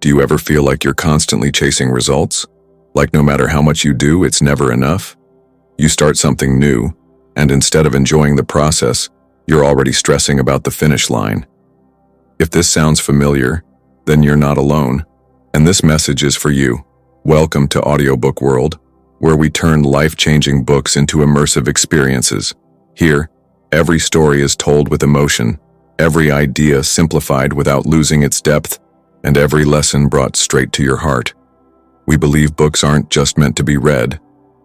Do you ever feel like you're constantly chasing results? Like no matter how much you do, it's never enough? You start something new, and instead of enjoying the process, you're already stressing about the finish line. If this sounds familiar, then you're not alone, and this message is for you. Welcome to AudioBook World, where we turn life-changing books into immersive experiences. Here, every story is told with emotion, every idea simplified without losing its depth, and every lesson brought straight to your heart. We believe books aren't just meant to be read,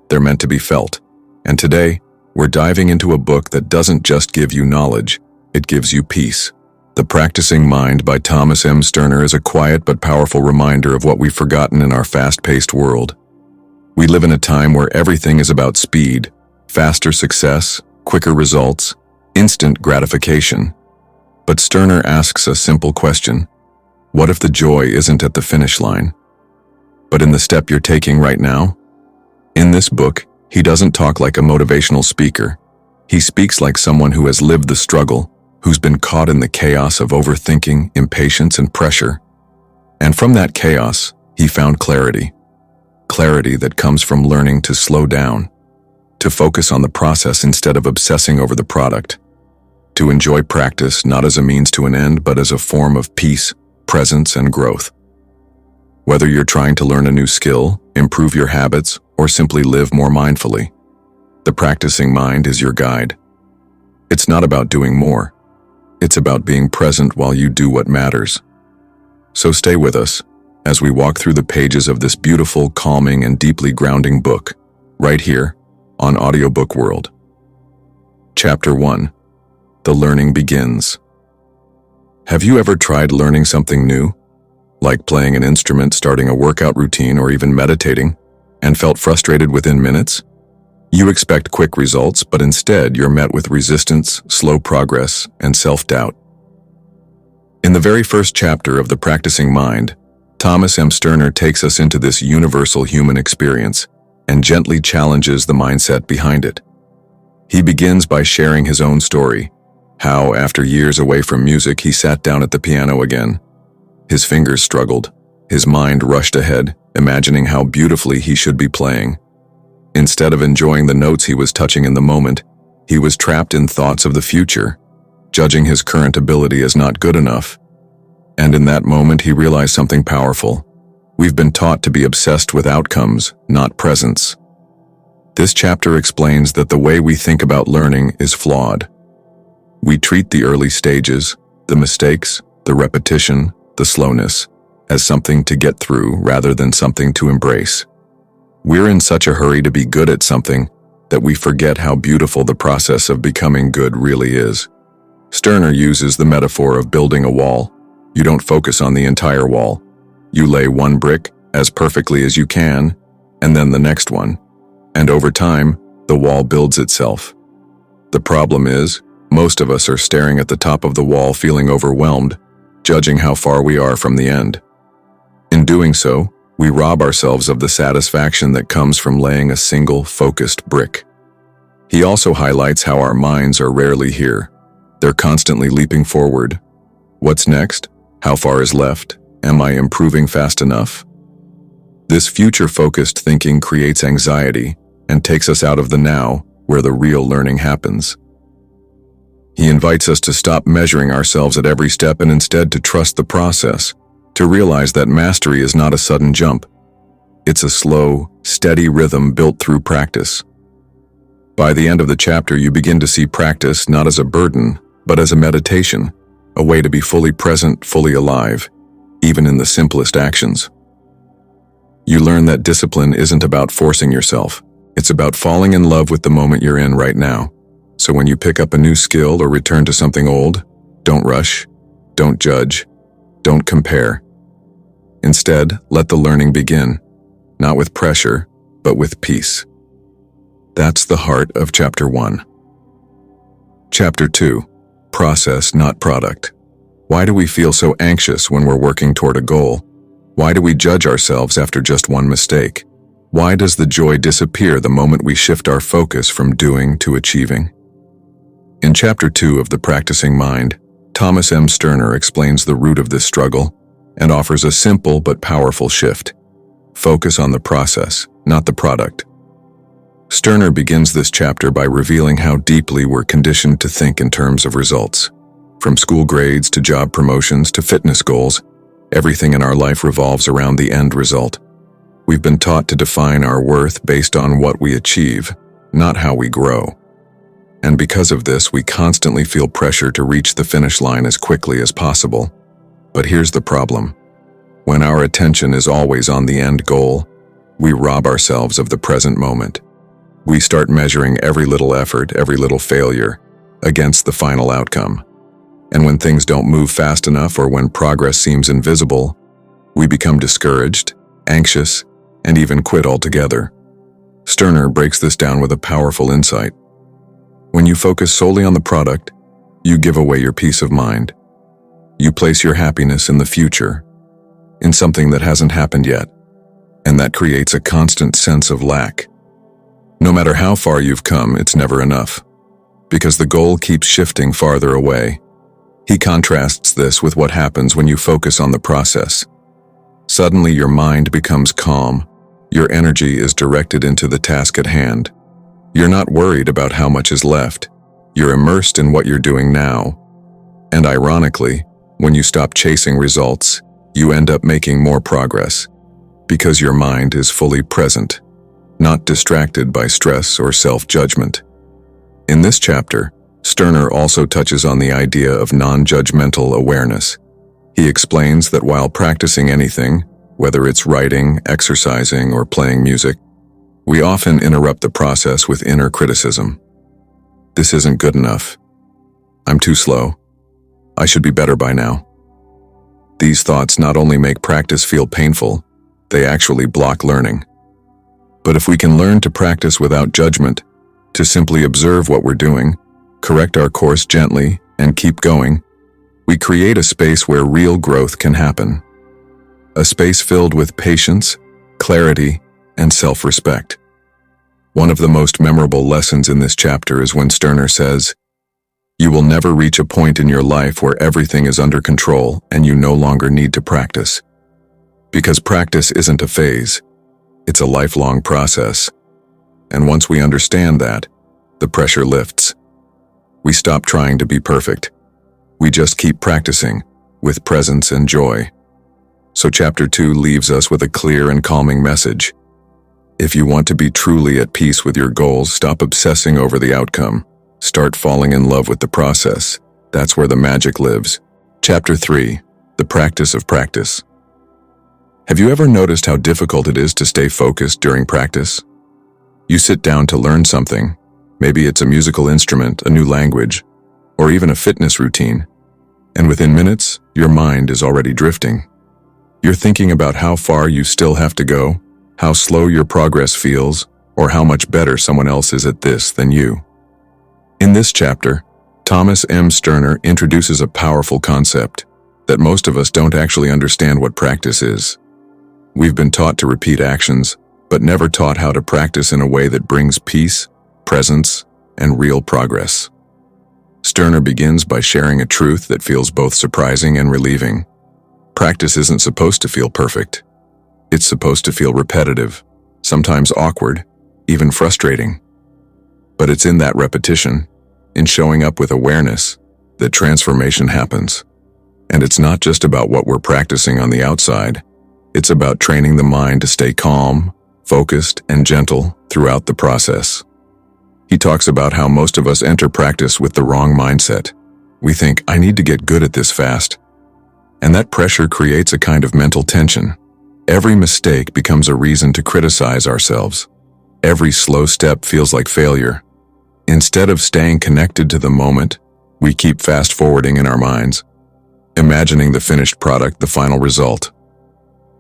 they're meant to be felt. And today, we're diving into a book that doesn't just give you knowledge, it gives you peace. The Practicing Mind by Thomas M. Sterner is a quiet but powerful reminder of what we've forgotten in our fast-paced world. We live in a time where everything is about speed, faster success, quicker results, instant gratification. But Sterner asks a simple question: what if the joy isn't at the finish line, but in the step you're taking right now? In this book, he doesn't talk like a motivational speaker. He speaks like someone who has lived the struggle, who's been caught in the chaos of overthinking, impatience, and pressure. And from that chaos, he found clarity. Clarity that comes from learning to slow down, to focus on the process instead of obsessing over the product, to enjoy practice not as a means to an end, but as a form of peace, presence, and growth. Whether you're trying to learn a new skill, improve your habits, or simply live more mindfully, the Practicing Mind is your guide. It's not about doing more. It's about being present while you do what matters. So stay with us as we walk through the pages of this beautiful, calming, and deeply grounding book, right here on AudioBook World. Chapter 1. The Learning Begins. Have you ever tried learning something new, like playing an instrument, starting a workout routine, or even meditating, and felt frustrated within minutes? You expect quick results, but instead you're met with resistance, slow progress, and self-doubt. In the very first chapter of The Practicing Mind, Thomas M. Sterner takes us into this universal human experience and gently challenges the mindset behind it. He begins by sharing his own story, how, after years away from music, he sat down at the piano again. His fingers struggled, his mind rushed ahead, imagining how beautifully he should be playing. Instead of enjoying the notes he was touching in the moment, he was trapped in thoughts of the future, judging his current ability as not good enough. And in that moment, he realized something powerful. We've been taught to be obsessed with outcomes, not presence. This chapter explains that the way we think about learning is flawed. We treat the early stages, the mistakes, the repetition, the slowness, as something to get through rather than something to embrace. We're in such a hurry to be good at something that we forget how beautiful the process of becoming good really is. Sterner uses the metaphor of building a wall. You don't focus on the entire wall. You lay one brick as perfectly as you can, and then the next one. And over time, the wall builds itself. The problem is, most of us are staring at the top of the wall feeling overwhelmed, judging how far we are from the end. In doing so, we rob ourselves of the satisfaction that comes from laying a single, focused brick. He also highlights how our minds are rarely here. They're constantly leaping forward. What's next? How far is left? Am I improving fast enough? This future-focused thinking creates anxiety and takes us out of the now, where the real learning happens. He invites us to stop measuring ourselves at every step and instead to trust the process, to realize that mastery is not a sudden jump. It's a slow, steady rhythm built through practice. By the end of the chapter, you begin to see practice not as a burden, but as a meditation, a way to be fully present, fully alive, even in the simplest actions. You learn that discipline isn't about forcing yourself. It's about falling in love with the moment you're in right now. So when you pick up a new skill or return to something old, don't rush, don't judge, don't compare. Instead, let the learning begin, not with pressure, but with peace. That's the heart of Chapter 1. Chapter 2. Process, not product. Why do we feel so anxious when we're working toward a goal? Why do we judge ourselves after just one mistake? Why does the joy disappear the moment we shift our focus from doing to achieving? In Chapter 2 of The Practicing Mind, Thomas M. Sterner explains the root of this struggle. and offers a simple but powerful shift. Focus on the process, not the product. Stirner begins this chapter by revealing how deeply we're conditioned to think in terms of results. From school grades to job promotions to fitness goals, everything in our life revolves around the end result. We've been taught to define our worth based on what we achieve, not how we grow. And because of this, we constantly feel pressure to reach the finish line as quickly as possible. But here's the problem. When our attention is always on the end goal, we rob ourselves of the present moment. We start measuring every little effort, every little failure, against the final outcome. And when things don't move fast enough or when progress seems invisible, we become discouraged, anxious, and even quit altogether. Stirner breaks this down with a powerful insight. When you focus solely on the product, you give away your peace of mind. You place your happiness in the future, in something that hasn't happened yet, and that creates a constant sense of lack. No matter how far you've come, it's never enough, because the goal keeps shifting farther away. He contrasts this with what happens when you focus on the process. Suddenly your mind becomes calm, your energy is directed into the task at hand. You're not worried about how much is left, you're immersed in what you're doing now. And ironically, when you stop chasing results, you end up making more progress, because your mind is fully present, not distracted by stress or self-judgment. In this chapter, Stirner also touches on the idea of non-judgmental awareness. He explains that while practicing anything, whether it's writing, exercising, or playing music, we often interrupt the process with inner criticism. This isn't good enough. I'm too slow. I should be better by now. These thoughts not only make practice feel painful, they actually block learning. But if we can learn to practice without judgment, to simply observe what we're doing, correct our course gently, and keep going, we create a space where real growth can happen. A space filled with patience, clarity, and self-respect. One of the most memorable lessons in this chapter is when Stirner says, "You will never reach a point in your life where everything is under control and you no longer need to practice." Because practice isn't a phase, it's a lifelong process. And once we understand that, the pressure lifts. We stop trying to be perfect. We just keep practicing, with presence and joy. So Chapter 2 leaves us with a clear and calming message. If you want to be truly at peace with your goals, stop obsessing over the outcome. Start falling in love with the process. That's where the magic lives. Chapter 3, The Practice of Practice. Have you ever noticed how difficult it is to stay focused during practice? You sit down to learn something. Maybe it's a musical instrument, a new language, or even a fitness routine. And within minutes, your mind is already drifting. You're thinking about how far you still have to go, how slow your progress feels, or how much better someone else is at this than you. In this chapter, Thomas M. Stirner introduces a powerful concept that most of us don't actually understand what practice is. We've been taught to repeat actions, but never taught how to practice in a way that brings peace, presence, and real progress. Stirner begins by sharing a truth that feels both surprising and relieving. Practice isn't supposed to feel perfect. It's supposed to feel repetitive, sometimes awkward, even frustrating. But it's in that repetition, in showing up with awareness, that transformation happens. And it's not just about what we're practicing on the outside. It's about training the mind to stay calm, focused, and gentle throughout the process. He talks about how most of us enter practice with the wrong mindset. We think, I need to get good at this fast. And that pressure creates a kind of mental tension. Every mistake becomes a reason to criticize ourselves. Every slow step feels like failure. Instead of staying connected to the moment, we keep fast-forwarding in our minds, imagining the finished product, the final result.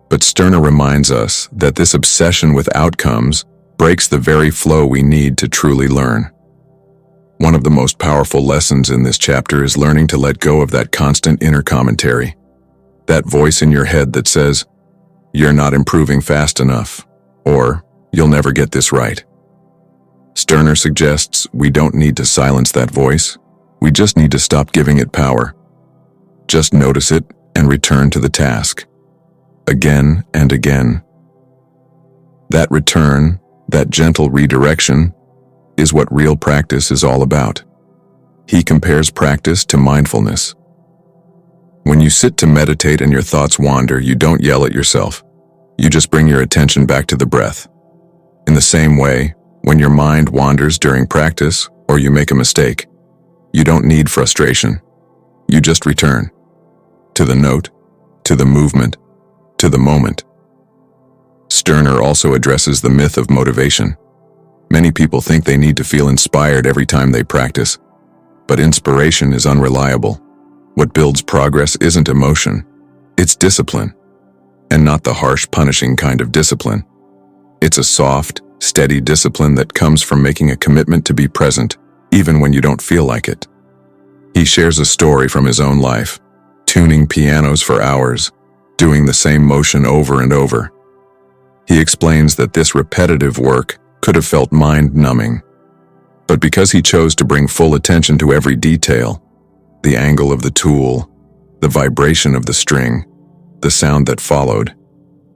But Stirner reminds us that this obsession with outcomes breaks the very flow we need to truly learn. One of the most powerful lessons in this chapter is learning to let go of that constant inner commentary. That voice in your head that says, "You're not improving fast enough," or "You'll never get this right." Stirner suggests we don't need to silence that voice. We just need to stop giving it power. Just notice it and and return to the task. Again and again. That return, that gentle redirection, is what real practice is all about. He compares practice to mindfulness. When you sit to meditate and your thoughts wander, you don't yell at yourself. You just bring your attention back to the breath. In the same way, when your mind wanders during practice or you make a mistake, you don't need frustration. You just return. To the note, to the movement, to the moment. Stirner also addresses the myth of motivation. Many people think they need to feel inspired every time they practice, but inspiration is unreliable. What builds progress isn't emotion, it's discipline. And not the harsh, punishing kind of discipline. It's a soft, steady discipline that comes from making a commitment to be present, even when you don't feel like it. He shares a story from his own life, tuning pianos for hours, doing the same motion over and over. He explains that this repetitive work could have felt mind-numbing. But because he chose to bring full attention to every detail, the angle of the tool, the vibration of the string, the sound that followed,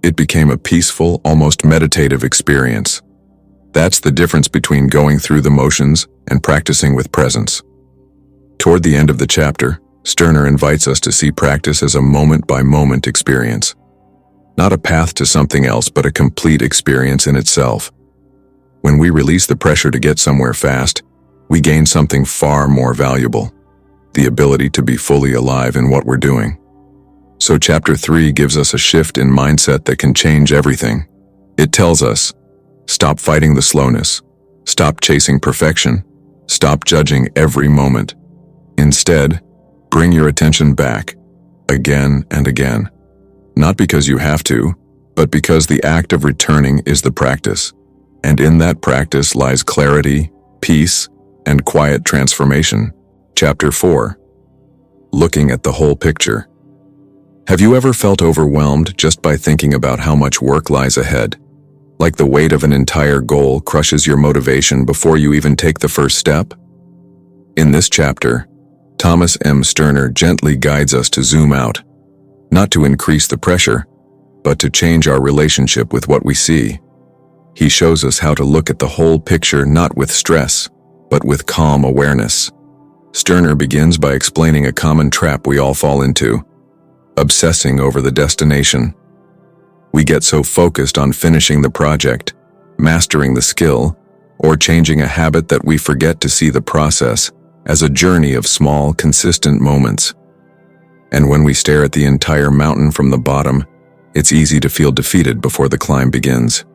it became a peaceful, almost meditative experience. That's the difference between going through the motions and practicing with presence. Toward the end of the chapter, Stirner invites us to see practice as a moment-by-moment experience. Not a path to something else, but a complete experience in itself. When we release the pressure to get somewhere fast, we gain something far more valuable, the ability to be fully alive in what we're doing. So Chapter 3 gives us a shift in mindset that can change everything. It tells us, stop fighting the slowness, stop chasing perfection, stop judging every moment. Instead, bring your attention back, again and again. Not because you have to, but because the act of returning is the practice. And in that practice lies clarity, peace, and quiet transformation. Chapter 4. Looking at the whole picture. Have you ever felt overwhelmed just by thinking about how much work lies ahead? Like the weight of an entire goal crushes your motivation before you even take the first step? In this chapter, Thomas M. Stirner gently guides us to zoom out, not to increase the pressure, but to change our relationship with what we see. He shows us how to look at the whole picture not with stress, but with calm awareness. Stirner begins by explaining a common trap we all fall into: obsessing over the destination. We get so focused on finishing the project, mastering the skill, or changing a habit that we forget to see the process as a journey of small, consistent moments. And when we stare at the entire mountain from the bottom, it's easy to feel defeated before the climb begins.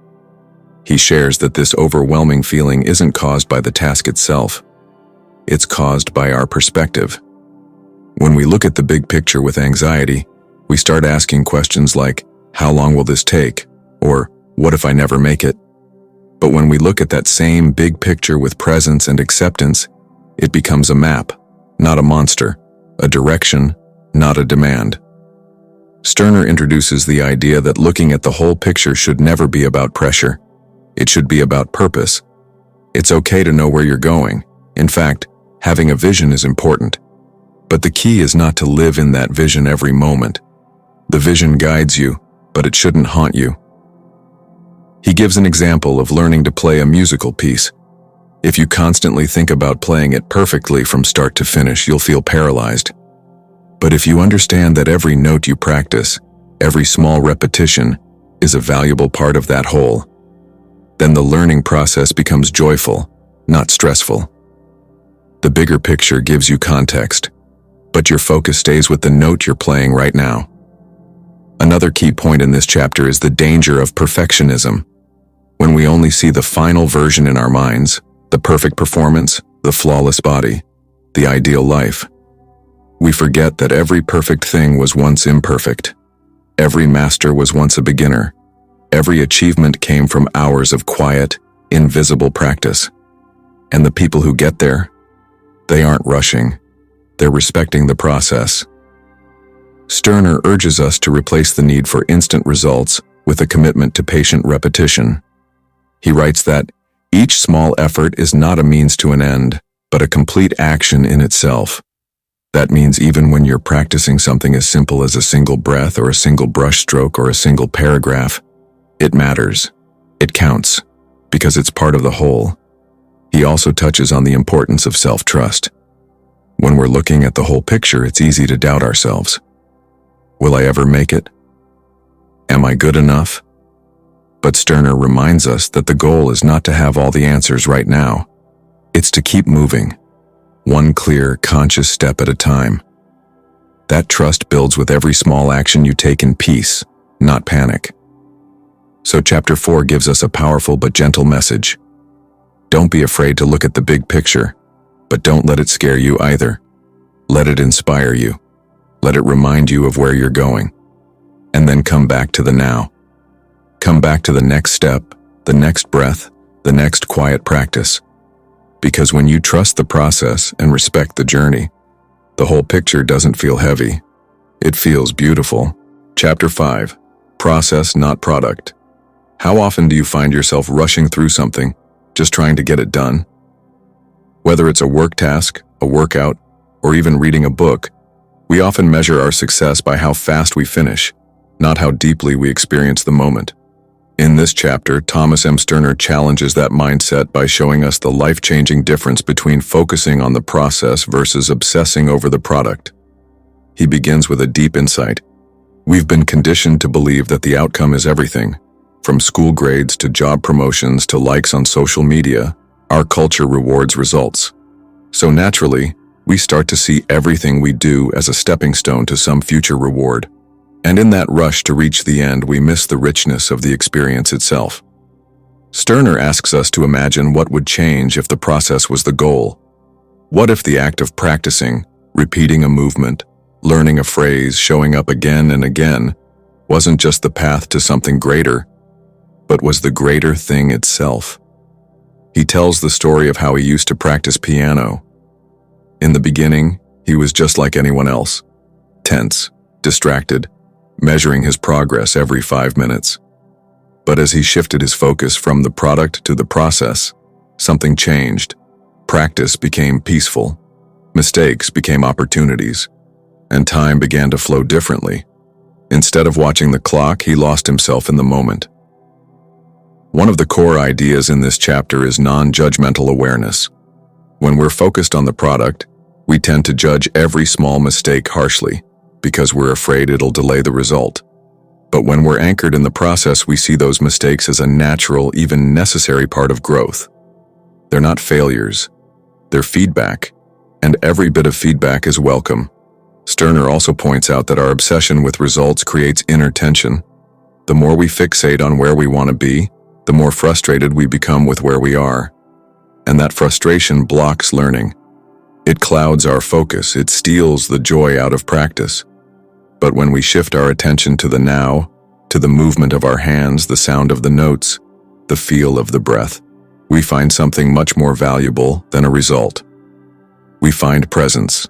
He shares that this overwhelming feeling isn't caused by the task itself. It's caused by our perspective. When we look at the big picture with anxiety, we start asking questions like, how long will this take? Or, what if I never make it? But when we look at that same big picture with presence and acceptance, it becomes a map, not a monster, a direction, not a demand. Stirner introduces the idea that looking at the whole picture should never be about pressure. It should be about purpose. It's okay to know where you're going. In fact, having a vision is important. But the key is not to live in that vision every moment. The vision guides you, but it shouldn't haunt you. He gives an example of learning to play a musical piece. If you constantly think about playing it perfectly from start to finish, you'll feel paralyzed. But if you understand that every note you practice, every small repetition, is a valuable part of that whole, then the learning process becomes joyful, not stressful. The bigger picture gives you context, but your focus stays with the note you're playing right now. Another key point in this chapter is the danger of perfectionism. When we only see the final version in our minds, the perfect performance, the flawless body, the ideal life, we forget that every perfect thing was once imperfect. Every master was once a beginner. Every achievement came from hours of quiet, invisible practice. And the people who get there, they aren't rushing. They're respecting the process. Stirner urges us to replace the need for instant results with a commitment to patient repetition. He writes that each small effort is not a means to an end, but a complete action in itself. That means even when you're practicing something as simple as a single breath or a single brushstroke or a single paragraph, it matters. It counts, because it's part of the whole. He also touches on the importance of self-trust. When we're looking at the whole picture, it's easy to doubt ourselves. Will I ever make it? Am I good enough? But Stirner reminds us that the goal is not to have all the answers right now. It's to keep moving, one clear, conscious step at a time. That trust builds with every small action you take in peace, not panic. So Chapter 4 gives us a powerful but gentle message. Don't be afraid to look at the big picture, but don't let it scare you either. Let it inspire you. Let it remind you of where you're going. And then come back to the now. Come back to the next step, the next breath, the next quiet practice. Because when you trust the process and respect the journey, the whole picture doesn't feel heavy. It feels beautiful. Chapter 5. Process, not product. How often do you find yourself rushing through something, just trying to get it done? Whether it's a work task, a workout, or even reading a book, we often measure our success by how fast we finish, not how deeply we experience the moment. In this chapter, Thomas M. Stirner challenges that mindset by showing us the life-changing difference between focusing on the process versus obsessing over the product. He begins with a deep insight. We've been conditioned to believe that the outcome is everything. From school grades to job promotions to likes on social media, our culture rewards results. So naturally, we start to see everything we do as a stepping stone to some future reward. And in that rush to reach the end, we miss the richness of the experience itself. Stirner asks us to imagine what would change if the process was the goal. What if the act of practicing, repeating a movement, learning a phrase, showing up again and again, wasn't just the path to something greater, but was the greater thing itself? He tells the story of how he used to practice piano. In the beginning, he was just like anyone else, tense, distracted, measuring his progress every 5 minutes. But as he shifted his focus from the product to the process, something changed. Practice became peaceful, mistakes became opportunities, and time began to flow differently. Instead of watching the clock, he lost himself in the moment. One of the core ideas in this chapter is non-judgmental awareness. When we're focused on the product, we tend to judge every small mistake harshly because we're afraid it'll delay the result. But when we're anchored in the process, we see those mistakes as a natural, even necessary part of growth. They're not failures, they're feedback, and every bit of feedback is welcome. Stirner also points out that our obsession with results creates inner tension. The more we fixate on where we want to be, the more frustrated we become with where we are. And that frustration blocks learning. It clouds our focus, it steals the joy out of practice. But when we shift our attention to the now, to the movement of our hands, the sound of the notes, the feel of the breath, we find something much more valuable than a result. We find presence.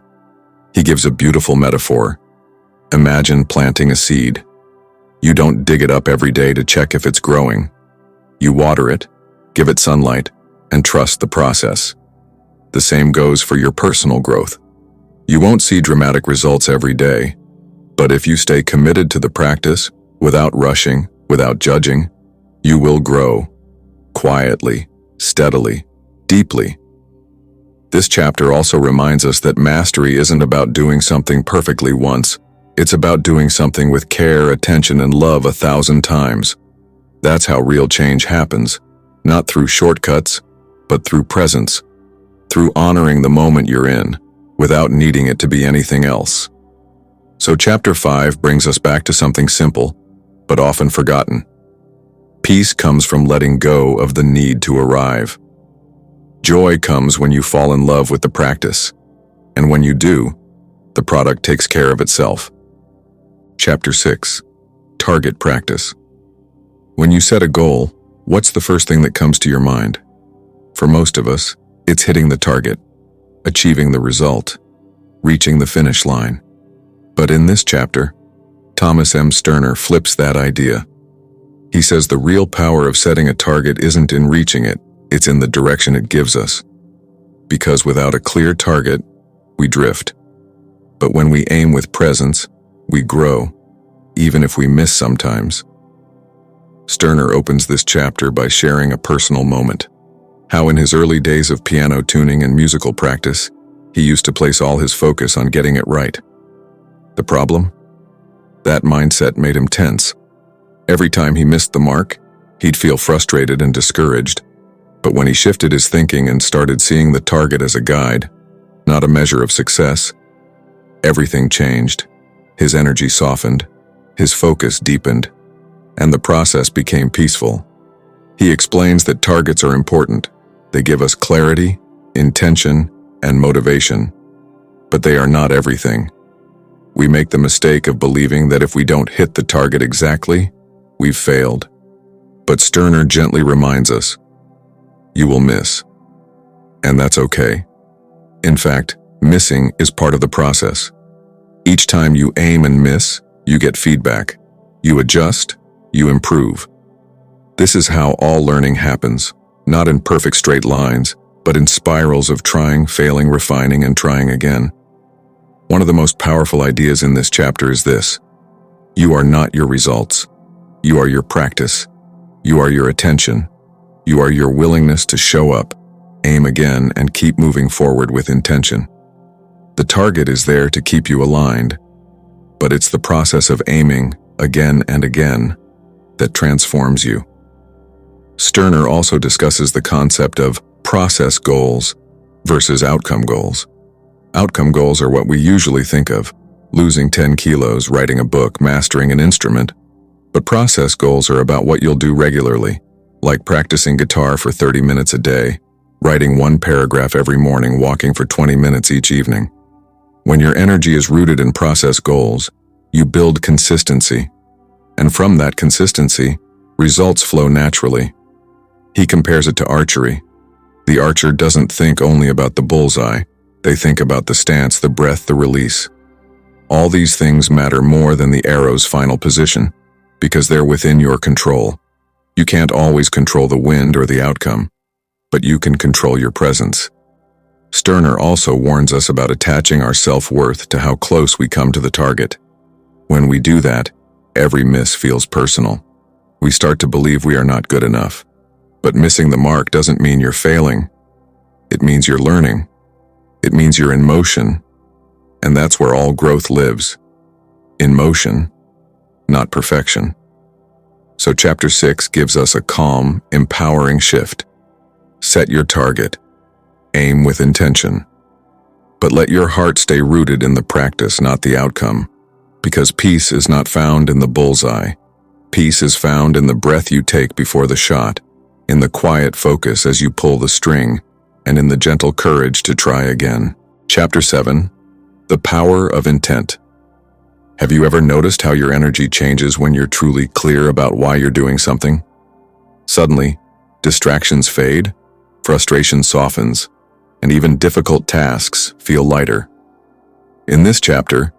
He gives a beautiful metaphor. Imagine planting a seed. You don't dig it up every day to check if it's growing. You water it, give it sunlight, and trust the process. The same goes for your personal growth. You won't see dramatic results every day, but if you stay committed to the practice, without rushing, without judging, you will grow, quietly, steadily, deeply. This chapter also reminds us that mastery isn't about doing something perfectly once. It's about doing something with care, attention, and love 1,000 times. That's how real change happens, not through shortcuts, but through presence, through honoring the moment you're in, without needing it to be anything else. So Chapter 5 brings us back to something simple, but often forgotten. Peace comes from letting go of the need to arrive. Joy comes when you fall in love with the practice, and when you do, the product takes care of itself. Chapter 6. Target practice. When you set a goal, what's the first thing that comes to your mind? For most of us, it's hitting the target, achieving the result, reaching the finish line. But in this chapter, Thomas M. Stirner flips that idea. He says the real power of setting a target isn't in reaching it, it's in the direction it gives us. Because without a clear target, we drift. But when we aim with presence, we grow, even if we miss sometimes. Sterner opens this chapter by sharing a personal moment. How in his early days of piano tuning and musical practice, he used to place all his focus on getting it right. The problem? That mindset made him tense. Every time he missed the mark, he'd feel frustrated and discouraged. But when he shifted his thinking and started seeing the target as a guide, not a measure of success, everything changed. His energy softened, his focus deepened, and the process became peaceful. He explains that targets are important. They give us clarity, intention, and motivation. But they are not everything. We make the mistake of believing that if we don't hit the target exactly, we've failed. But Sterner gently reminds us, you will miss. And that's okay. In fact, missing is part of the process. Each time you aim and miss, you get feedback. You adjust, you improve. This is how all learning happens, not in perfect straight lines, but in spirals of trying, failing, refining, and trying again. One of the most powerful ideas in this chapter is this: you are not your results. You are your practice. You are your attention. You are your willingness to show up, aim again, and keep moving forward with intention. The target is there to keep you aligned, but it's the process of aiming again and again that transforms you. Sterner also discusses the concept of process goals versus outcome goals. Outcome goals are what we usually think of: losing 10 kilos, writing a book, mastering an instrument. But process goals are about what you'll do regularly, like practicing guitar for 30 minutes a day, writing one paragraph every morning, walking for 20 minutes each evening. When your energy is rooted in process goals, you build consistency. And from that consistency, results flow naturally. He compares it to archery. The archer doesn't think only about the bullseye. They think about the stance, the breath, the release. All these things matter more than the arrow's final position, because they're within your control. You can't always control the wind or the outcome, but you can control your presence. Sterner also warns us about attaching our self-worth to how close we come to the target. When we do that, every miss feels personal. We start to believe we are not good enough. But missing the mark doesn't mean you're failing. It means you're learning. It means you're in motion. And that's where all growth lives. In motion, not perfection. So Chapter 6 gives us a calm, empowering shift. Set your target. Aim with intention. But let your heart stay rooted in the practice, not the outcome. Because peace is not found in the bullseye. Peace is found in the breath you take before the shot, in the quiet focus as you pull the string, and in the gentle courage to try again. Chapter 7. The Power of Intent. Have you ever noticed how your energy changes when you're truly clear about why you're doing something? Suddenly, distractions fade, frustration softens, and even difficult tasks feel lighter. In this chapter,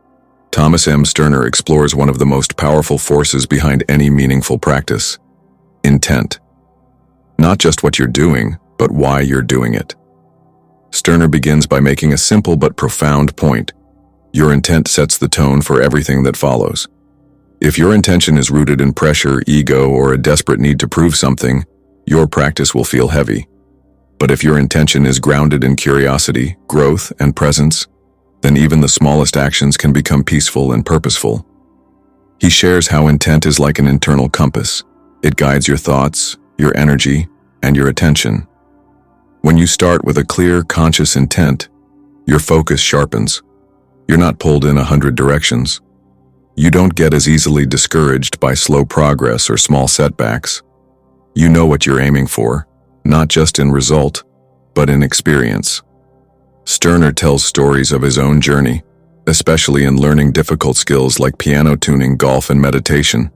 Thomas M. Sterner explores one of the most powerful forces behind any meaningful practice: intent. Not just what you're doing, but why you're doing it. Sterner begins by making a simple but profound point. Your intent sets the tone for everything that follows. If your intention is rooted in pressure, ego, or a desperate need to prove something, your practice will feel heavy. But if your intention is grounded in curiosity, growth, and presence, then even the smallest actions can become peaceful and purposeful. He shares how intent is like an internal compass. It guides your thoughts, your energy, and your attention. When you start with a clear, conscious intent, your focus sharpens. You're not pulled in 100 directions. You don't get as easily discouraged by slow progress or small setbacks. You know what you're aiming for, not just in result, but in experience. Sterner tells stories of his own journey, especially in learning difficult skills like piano tuning, golf, and meditation.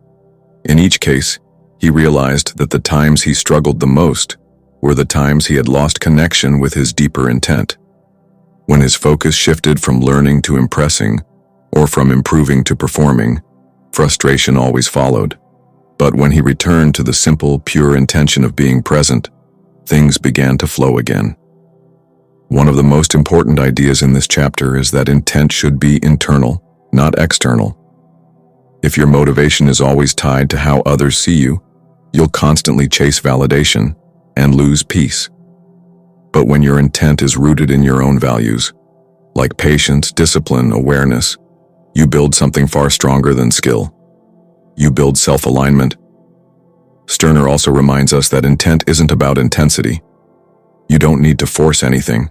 In each case, he realized that the times he struggled the most were the times he had lost connection with his deeper intent. When his focus shifted from learning to impressing, or from improving to performing, frustration always followed. But when he returned to the simple, pure intention of being present, things began to flow again. One of the most important ideas in this chapter is that intent should be internal, not external. If your motivation is always tied to how others see you, you'll constantly chase validation and lose peace. But when your intent is rooted in your own values, like patience, discipline, awareness, you build something far stronger than skill. You build self-alignment. Stirner also reminds us that intent isn't about intensity. You don't need to force anything.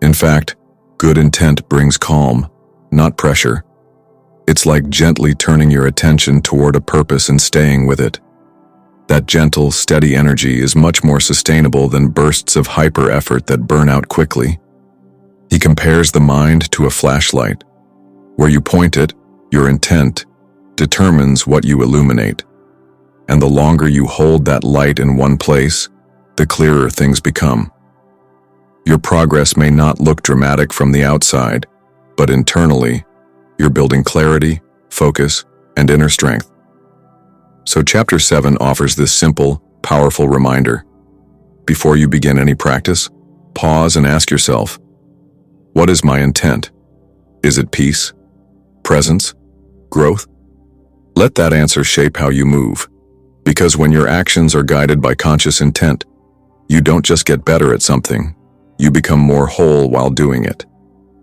In fact, good intent brings calm, not pressure. It's like gently turning your attention toward a purpose and staying with it. That gentle, steady energy is much more sustainable than bursts of hyper-effort that burn out quickly. He compares the mind to a flashlight. Where you point it, your intent determines what you illuminate. And the longer you hold that light in one place, the clearer things become. Your progress may not look dramatic from the outside, but internally, you're building clarity, focus, and inner strength. So Chapter 7 offers this simple, powerful reminder. Before you begin any practice, pause and ask yourself, what is my intent? Is it peace, presence, growth? Let that answer shape how you move, because when your actions are guided by conscious intent, you don't just get better at something, you become more whole while doing it.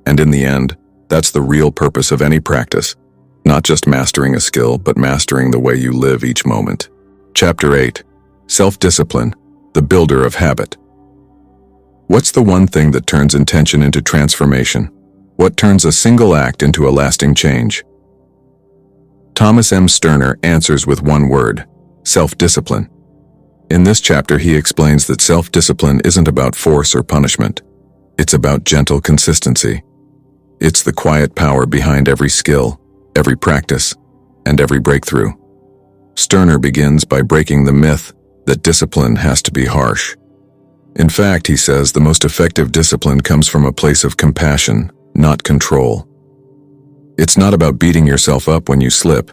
And in the end, that's the real purpose of any practice, not just mastering a skill, but mastering the way you live each moment. Chapter 8, Self-Discipline, the Builder of Habit. What's the one thing that turns intention into transformation? What turns a single act into a lasting change? Thomas M. Stirner answers with one word: self-discipline. In this chapter, he explains that self-discipline isn't about force or punishment. It's about gentle consistency. It's the quiet power behind every skill, every practice, and every breakthrough. Stirner begins by breaking the myth that discipline has to be harsh. In fact, he says the most effective discipline comes from a place of compassion, not control. It's not about beating yourself up when you slip.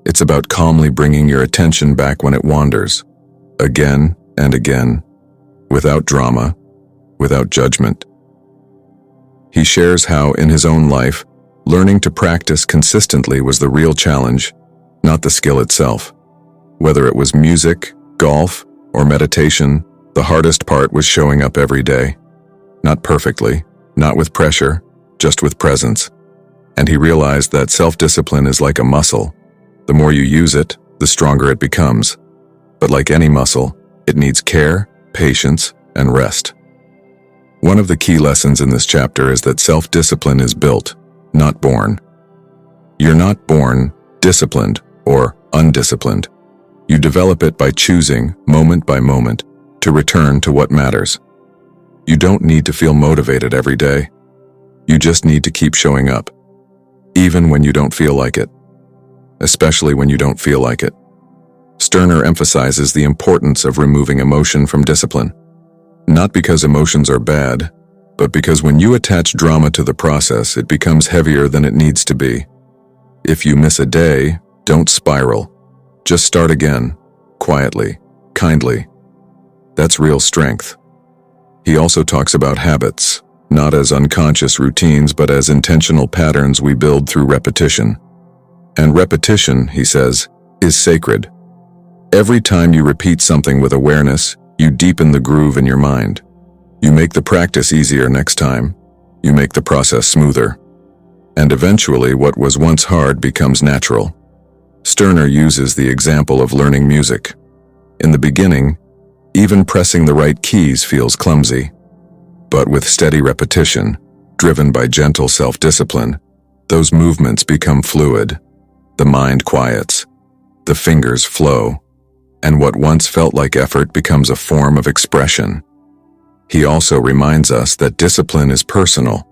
It's about calmly bringing your attention back when it wanders, again and again, without drama, without judgment. He shares how, in his own life, learning to practice consistently was the real challenge, not the skill itself. Whether it was music, golf, or meditation, the hardest part was showing up every day. Not perfectly, not with pressure, just with presence. And he realized that self-discipline is like a muscle. The more you use it, the stronger it becomes. But like any muscle, it needs care, patience, and rest. One of the key lessons in this chapter is that self-discipline is built, not born. You're not born disciplined or undisciplined. You develop it by choosing, moment by moment, to return to what matters. You don't need to feel motivated every day. You just need to keep showing up, even when you don't feel like it. Especially when you don't feel like it. Stirner emphasizes the importance of removing emotion from discipline. Not because emotions are bad, but because when you attach drama to the process, it becomes heavier than it needs to be. If you miss a day, don't spiral. Just start again, quietly, kindly. That's real strength. He also talks about habits, not as unconscious routines, but as intentional patterns we build through repetition. And repetition, he says, is sacred. Every time you repeat something with awareness, you deepen the groove in your mind. You make the practice easier next time. You make the process smoother. And eventually, what was once hard becomes natural. Stirner uses the example of learning music. In the beginning, even pressing the right keys feels clumsy. But with steady repetition, driven by gentle self-discipline, those movements become fluid. The mind quiets. The fingers flow. And what once felt like effort becomes a form of expression. He also reminds us that discipline is personal.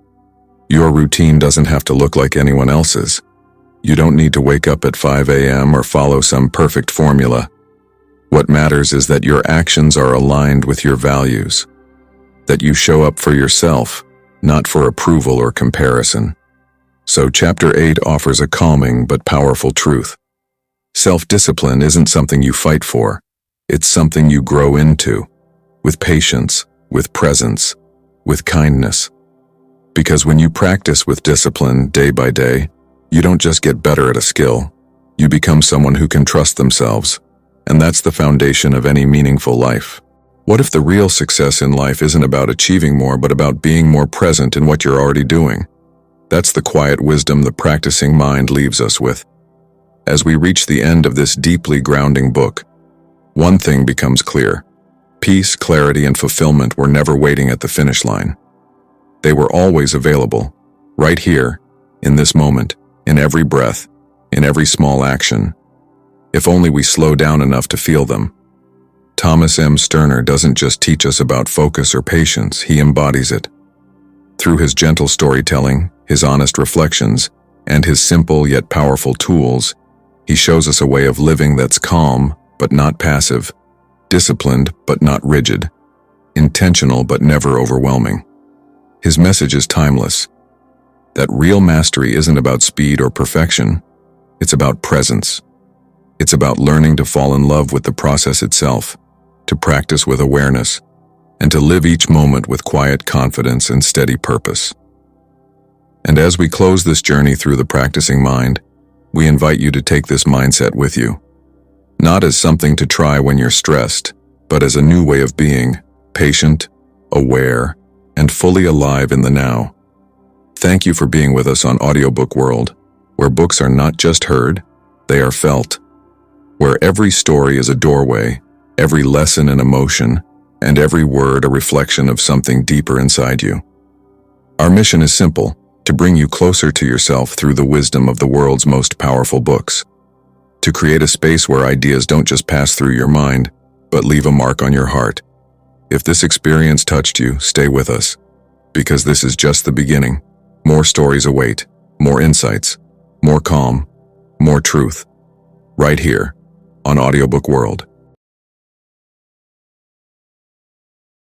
Your routine doesn't have to look like anyone else's. You don't need to wake up at 5 a.m. or follow some perfect formula. What matters is that your actions are aligned with your values. That you show up for yourself, not for approval or comparison. So Chapter 8 offers a calming but powerful truth. Self-discipline isn't something you fight for. It's something you grow into, with patience, with presence, with kindness. Because when you practice with discipline day by day, you don't just get better at a skill, you become someone who can trust themselves, and that's the foundation of any meaningful life. What if the real success in life isn't about achieving more, but about being more present in what you're already doing? That's the quiet wisdom the practicing mind leaves us with. As we reach the end of this deeply grounding book, one thing becomes clear. Peace, clarity, and fulfillment were never waiting at the finish line. They were always available, right here, in this moment, in every breath, in every small action, if only we slow down enough to feel them. Thomas M. Sterner doesn't just teach us about focus or patience, he embodies it. Through his gentle storytelling, his honest reflections, and his simple yet powerful tools, he shows us a way of living that's calm but not passive, disciplined but not rigid, intentional but never overwhelming. His message is timeless, that real mastery isn't about speed or perfection, it's about presence. It's about learning to fall in love with the process itself, to practice with awareness, and to live each moment with quiet confidence and steady purpose. And as we close this journey through the practicing mind, we invite you to take this mindset with you. Not as something to try when you're stressed, but as a new way of being, patient, aware, and fully alive in the now. Thank you for being with us on Audiobook World, where books are not just heard, they are felt. Where every story is a doorway, every lesson an emotion, and every word a reflection of something deeper inside you. Our mission is simple, to bring you closer to yourself through the wisdom of the world's most powerful books. To create a space where ideas don't just pass through your mind, but leave a mark on your heart. If this experience touched you, stay with us, because this is just the beginning. More stories await, more insights, more calm, more truth. Right here, on Audiobook World.